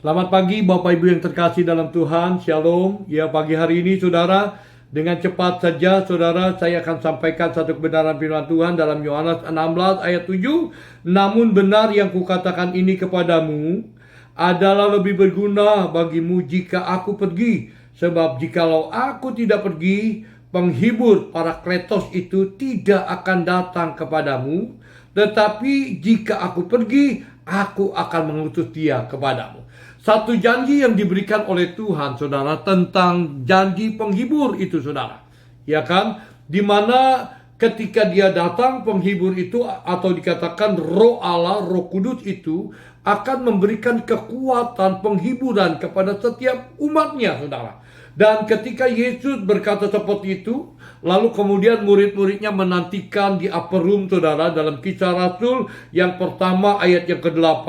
Selamat pagi Bapak Ibu yang terkasih dalam Tuhan, Shalom. Ya, pagi hari ini saudara, dengan cepat saja saudara, saya akan sampaikan satu kebenaran firman Tuhan dalam Yohanes 16 ayat 7. Namun benar yang kukatakan ini kepadamu adalah lebih berguna bagimu jika aku pergi. Sebab jikalau aku tidak pergi, penghibur Parakletos itu tidak akan datang kepadamu. Tetapi jika aku pergi, aku akan mengutus dia kepadamu. Satu janji yang diberikan oleh Tuhan, saudara, tentang janji penghibur itu, saudara. Ya kan? Dimana ketika dia datang, penghibur itu atau dikatakan Roh Allah, Roh Kudus itu akan memberikan kekuatan penghiburan kepada setiap umatnya, saudara. Dan ketika Yesus berkata seperti itu, lalu kemudian murid-muridnya menantikan di upper room, saudara, dalam Kisah Rasul yang pertama ayat yang ke-8.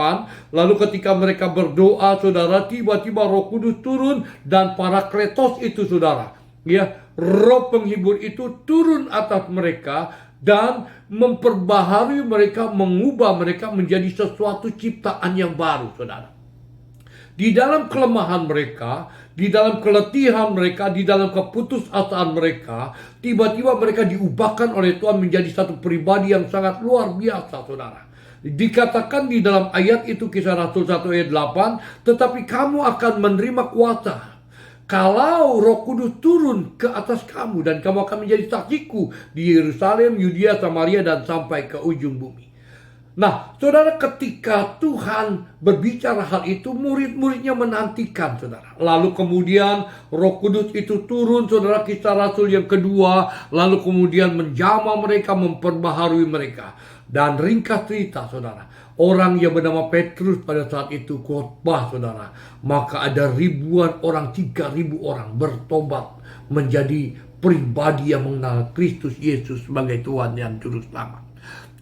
Lalu ketika mereka berdoa, saudara, tiba-tiba Roh Kudus turun dan Parakletos itu, saudara, ya, Roh penghibur itu turun atas mereka dan memperbaharui mereka, mengubah mereka menjadi sesuatu ciptaan yang baru, saudara. Di dalam kelemahan mereka, di dalam keletihan mereka, di dalam keputusasaan mereka, tiba-tiba mereka diubahkan oleh Tuhan menjadi satu pribadi yang sangat luar biasa, saudara. Dikatakan di dalam ayat itu, Kisah Rasul 1 ayat 8, tetapi kamu akan menerima kuasa kalau Roh Kudus turun ke atas kamu, dan kamu akan menjadi saksiku di Yerusalem, Yudea, Samaria, dan sampai ke ujung bumi. Nah, saudara, ketika Tuhan berbicara hal itu, murid-muridnya menantikan, saudara. Lalu kemudian Roh Kudus itu turun, saudara, Kisah Rasul yang kedua. Lalu kemudian menjamah mereka, memperbaharui mereka. Dan ringkas cerita, saudara, orang yang bernama Petrus pada saat itu khotbah, saudara. Maka ada ribuan orang, 3.000 orang bertobat menjadi pribadi yang mengenal Kristus Yesus sebagai Tuhan dan Juru Selamat.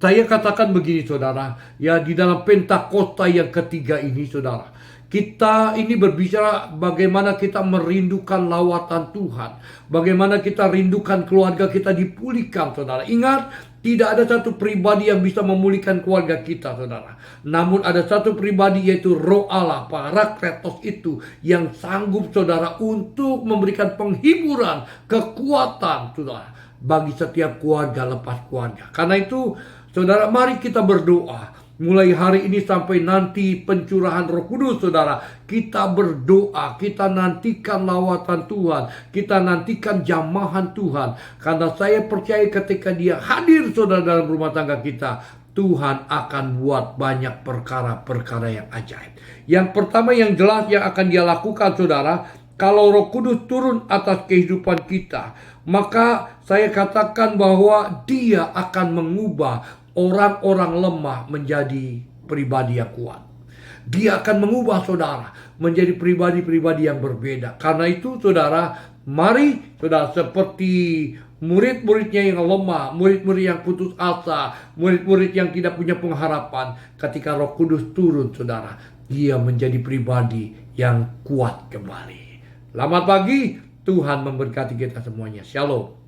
Saya katakan begini, saudara, ya, di dalam Pentakosta yang ketiga ini, saudara, kita ini berbicara bagaimana kita merindukan lawatan Tuhan, bagaimana kita rindukan keluarga kita dipulihkan, saudara. Ingat, tidak ada satu pribadi yang bisa memulihkan keluarga kita, saudara. Namun ada satu pribadi, yaitu Roh Allah, Parakletos itu, yang sanggup, saudara, untuk memberikan penghiburan, kekuatan, saudara, bagi setiap keluarga lepas keluarga. Karena itu, saudara, mari kita berdoa. Mulai hari ini sampai nanti pencurahan Roh Kudus, saudara, kita berdoa, kita nantikan lawatan Tuhan, kita nantikan jamahan Tuhan. Karena saya percaya ketika dia hadir, saudara, dalam rumah tangga kita, Tuhan akan buat banyak perkara-perkara yang ajaib. Yang pertama yang jelas yang akan dia lakukan, saudara, kalau Roh Kudus turun atas kehidupan kita, maka saya katakan bahwa dia akan mengubah orang-orang lemah menjadi pribadi yang kuat. Dia akan mengubah, saudara, menjadi pribadi-pribadi yang berbeda. Karena itu, saudara, mari, saudara, seperti murid-muridnya yang lemah, murid-murid yang putus asa, murid-murid yang tidak punya pengharapan, ketika Roh Kudus turun, saudara, dia menjadi pribadi yang kuat kembali. Selamat pagi, Tuhan memberkati kita semuanya. Shalom.